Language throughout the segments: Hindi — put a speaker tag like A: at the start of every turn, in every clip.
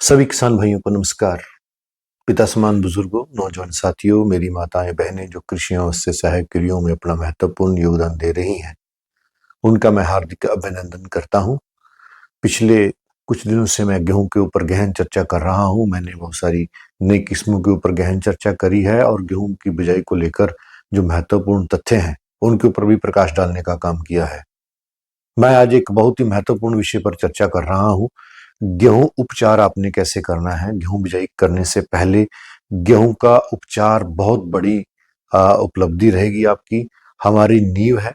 A: सभी किसान भाइयों को नमस्कार। पिता समान बुजुर्गों, नौजवान साथियों, मेरी माताएं बहनें जो कृषि एवं उससे सहायक क्रियाओं में अपना महत्वपूर्ण योगदान दे रही हैं, उनका मैं हार्दिक अभिनंदन करता हूं। पिछले कुछ दिनों से मैं गेहूं के ऊपर गहन चर्चा कर रहा हूं। मैंने बहुत सारी नई किस्मों के ऊपर गहन चर्चा करी है और गेहूं की बिजाई को लेकर जो महत्वपूर्ण तथ्य हैं, उनके ऊपर भी प्रकाश डालने का काम किया है। मैं आज एक बहुत ही महत्वपूर्ण विषय पर चर्चा कर रहा हूं। गेहूं उपचार आपने कैसे करना है। गेहूं बिजाई करने से पहले गेहूं का उपचार बहुत बड़ी उपलब्धि रहेगी आपकी। हमारी नींव है,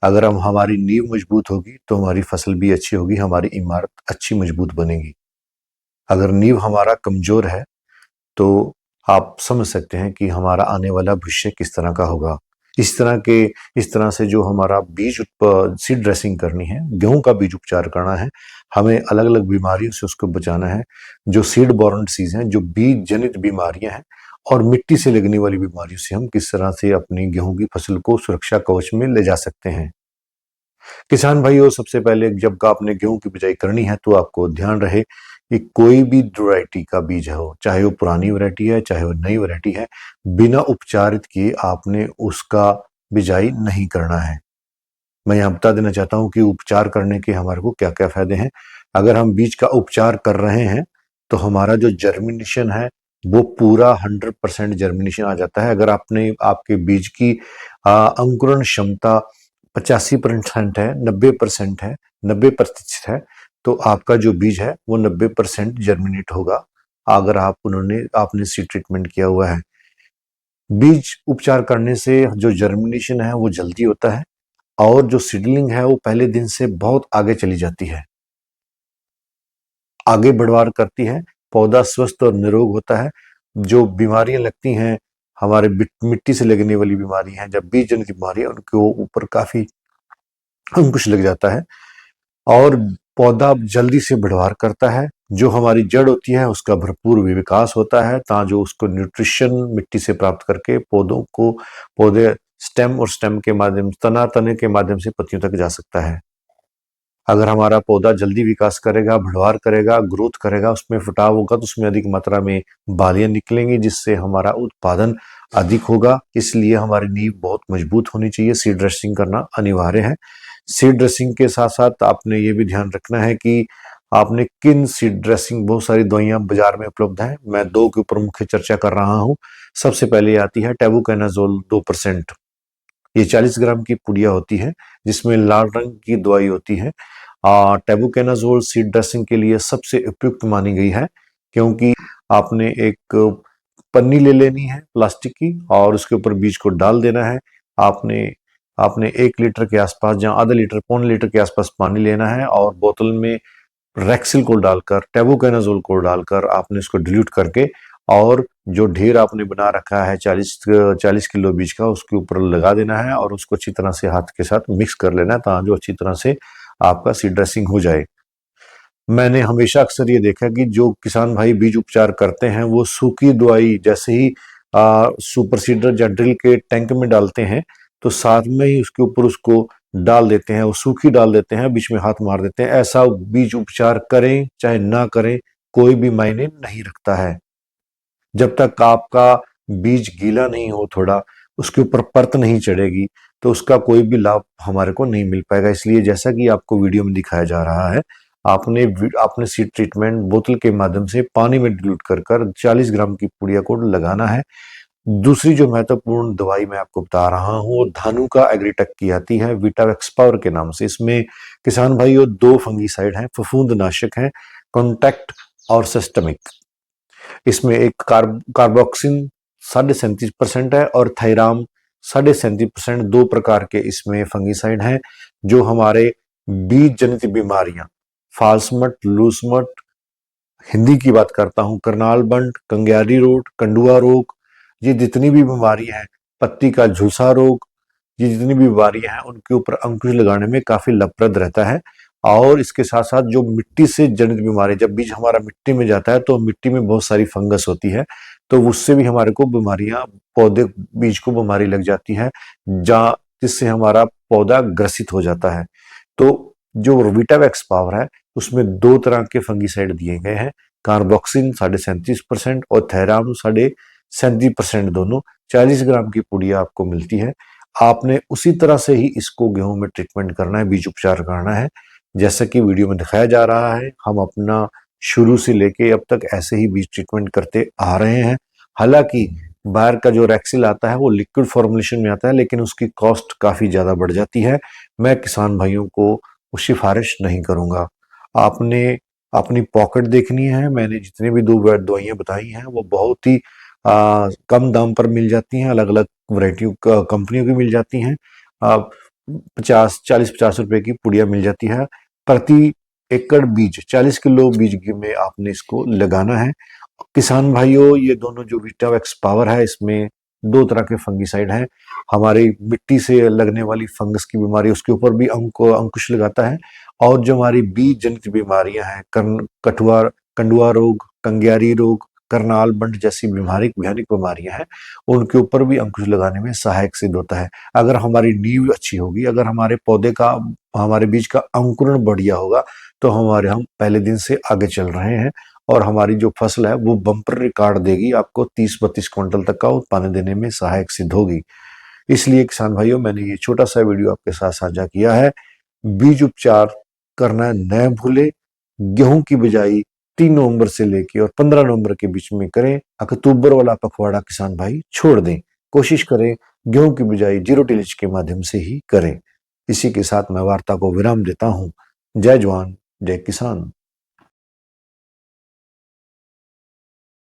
A: अगर हमारी नींव मजबूत होगी तो हमारी फसल भी अच्छी होगी, हमारी इमारत अच्छी मजबूत बनेगी। अगर नींव हमारा कमजोर है तो आप समझ सकते हैं कि हमारा आने वाला भविष्य किस तरह का होगा। इस तरह से जो हमारा सीड ड्रेसिंग करनी है, गेहूं का बीज उपचार करना है, हमें अलग अलग बीमारियों से उसको बचाना है। जो सीड बोर्न डिसीज हैं, जो बीज जनित बीमारियां हैं और मिट्टी से लगने वाली बीमारियों से हम किस तरह से अपनी गेहूं की फसल को सुरक्षा कवच में ले जा सकते हैं। किसान भाइयों, सबसे पहले जब आपने गेहूं की बिजाई करनी है तो आपको ध्यान रहे कि कोई भी वैरायटी का बीज हो, चाहे वो पुरानी वैरायटी है चाहे वो नई वैरायटी है, बिना उपचारित किए आपने उसका बिजाई नहीं करना है। मैं यहाँ बता देना चाहता हूँ कि उपचार करने के हमारे को क्या क्या फायदे हैं। अगर हम बीज का उपचार कर रहे हैं तो हमारा जो जर्मिनेशन है वो पूरा 100% जर्मिनेशन आ जाता है। अगर आपके बीज की अंकुरण क्षमता 85% है, 90% है, 90% है, तो आपका जो बीज है वो 90% जर्मिनेट होगा अगर आपने सीड ट्रीटमेंट किया हुआ है। बीज उपचार करने से जो जर्मिनेशन है वो जल्दी होता है और जो सीडलिंग है वो पहले दिन से बहुत आगे चली जाती है, आगे बढ़वार करती है, पौधा स्वस्थ और निरोग होता है। जो बीमारियां लगती हैं, हमारे मिट्टी से लगने वाली बीमारी हैं, जब बीज जनित बीमारी है, उनके ऊपर काफी अंकुश लग जाता है और पौधा जल्दी से बढ़वार करता है। जो हमारी जड़ होती है उसका भरपूर विकास होता है, जो उसको न्यूट्रिशन मिट्टी से प्राप्त करके पौधे स्टेम और स्टेम के माध्यम तने के माध्यम से पत्तियों तक जा सकता है। अगर हमारा पौधा जल्दी विकास करेगा, बढ़वार करेगा, ग्रोथ करेगा, उसमें फुटाव होगा तो उसमें अधिक मात्रा में बालियां निकलेंगी, जिससे हमारा उत्पादन अधिक होगा। इसलिए हमारी नींव बहुत मजबूत होनी चाहिए। सीड ड्रेसिंग करना अनिवार्य है। सीड ड्रेसिंग के साथ साथ आपने ये भी ध्यान रखना है कि आपने किन सीड ड्रेसिंग, बहुत सारी दवाइयां बाजार में उपलब्ध हैं, मैं दो के ऊपर मुख्य चर्चा कर रहा हूं। सबसे पहले आती है टेबुकोनाजोल 2%। ये 40 ग्राम की पुड़िया होती है जिसमें लाल रंग की दवाई होती है। टेबुकोनाजोल सीड ड्रेसिंग के लिए सबसे उपयुक्त मानी गई है, क्योंकि आपने एक पन्नी ले लेनी है प्लास्टिक की और उसके ऊपर बीज को डाल देना है। आपने आपने 1 लीटर के आसपास, जहाँ आधा लीटर पौने लीटर के आसपास पानी लेना है और बोतल में रेक्सिल को डालकर, टेबुकोनाजोल को डालकर आपने इसको डिल्यूट करके और जो ढेर आपने बना रखा है 40 किलो बीज का, उसके ऊपर लगा देना है और उसको अच्छी तरह से हाथ के साथ मिक्स कर लेना है, ताकि अच्छी तरह से आपका सीड ड्रेसिंग हो जाए। मैंने हमेशा अक्सर ये देखा कि जो किसान भाई बीज उपचार करते हैं वो सूखी दवाई जैसे ही सुपर सीडर या ड्रिल के टैंक में डालते हैं तो साथ में ही उसके ऊपर उसको डाल देते हैं, वो सूखी डाल देते हैं, बीच में हाथ मार देते हैं। ऐसा बीज उपचार करें चाहे ना करें, कोई भी मायने नहीं रखता है। जब तक आपका बीज गीला नहीं हो, थोड़ा उसके ऊपर परत नहीं चढ़ेगी, तो उसका कोई भी लाभ हमारे को नहीं मिल पाएगा। इसलिए जैसा कि आपको वीडियो में दिखाया जा रहा है, आपने सीड ट्रीटमेंट बोतल के माध्यम से पानी में डिल्यूट कर 40 ग्राम की पुड़िया को लगाना है। दूसरी जो महत्वपूर्ण दवाई मैं आपको बता रहा हूँ वो धानुका एग्रीटेक की आती है, विटावेक्स पावर के नाम से। इसमें किसान भाइयों 2 फंगीसाइड हैं, फफूंदनाशक हैं, कॉन्टैक्ट और सिस्टमिक। इसमें एक कार्बोक्सिन 37.5% है और थायराम 37.5%। 2 प्रकार के इसमें फंगीसाइड हैं जो हमारे बीज जनित बीमारियां, फाल्समट, लूसमट, हिंदी की बात करता हूं, करनाल बंट, कंग्यारी रोग, कंडुआ रोग, ये जितनी भी बीमारियां हैं, पत्ती का झुलसा रोग, ये जितनी भी बीमारियां हैं उनके ऊपर अंकुश लगाने में काफी लाभप्रद रहता है। और इसके साथ साथ जो मिट्टी से जनित बीमारी, जब बीज हमारा मिट्टी में जाता है तो मिट्टी में बहुत सारी फंगस होती है, तो उससे भी हमारे को बीमारियां, पौधे बीज को बीमारी लग जाती है, जहाँ जिससे हमारा पौधा ग्रसित हो जाता है। तो जो विटावेक्स पावर है उसमें 2 तरह के फंगीसाइड दिए गए हैं। कार्बोक्सिन 37.5% और थैराम 37.5% दोनों 40 ग्राम की पुड़िया आपको मिलती है। आपने उसी तरह से ही इसको गेहूं में ट्रीटमेंट करना है, बीज उपचार करना है, जैसा कि वीडियो में दिखाया जा रहा है। हम अपना शुरू से लेके अब तक ऐसे ही बीज ट्रीटमेंट करते आ रहे हैं। हालांकि बाहर का जो रैक्सिल आता है वो लिक्विड फॉर्मुलेशन में आता है, लेकिन उसकी कॉस्ट काफी ज्यादा बढ़ जाती है। मैं किसान भाइयों को वो सिफारिश नहीं करूंगा। आपने अपनी पॉकेट देखनी है। मैंने जितने भी दो दवाइयां बताई हैं वो बहुत ही कम दाम पर मिल जाती हैं, अलग अलग वैरायटी कंपनियों की मिल जाती हैं। 40-50 रुपए की पुड़िया मिल जाती है। प्रति एकड़ बीज 40 किलो बीज में आपने इसको लगाना है। किसान भाइयों, ये दोनों जो वीटावैक्स पावर है, इसमें दो तरह के फंगिसाइड हैं। हमारी मिट्टी से लगने वाली फंगस की बीमारी, उसके ऊपर भी अंकुश लगाता है। और जो हमारी बीज जनित बीमारियां हैं, कंडुआ रोग, कंग्यारी रोग, करनाल बंट जैसी भयानक बीमारियां हैं, उनके ऊपर भी अंकुश लगाने में सहायक सिद्ध होता है। अगर हमारी नींव अच्छी होगी, अगर हमारे बीज का अंकुरण बढ़िया होगा, तो हम पहले दिन से आगे चल रहे हैं और हमारी जो फसल है वो बम्पर रिकॉर्ड देगी, आपको 30-32 क्विंटल तक का उत्पादन देने में सहायक सिद्ध होगी। इसलिए किसान भाइयों, मैंने ये छोटा सा वीडियो आपके साथ साझा किया है। बीज उपचार करना न भूले। गेहूं की बिजाई 3 नवंबर से लेके और 15 नवंबर के बीच में करें। अक्टूबर वाला पखवाड़ा किसान भाई छोड़ दें। कोशिश करें गेहूं की बिजाई जीरो टिलेज के माध्यम से ही करें। इसी के साथ मैं वार्ता को विराम देता हूं। जय जवान, जय किसान।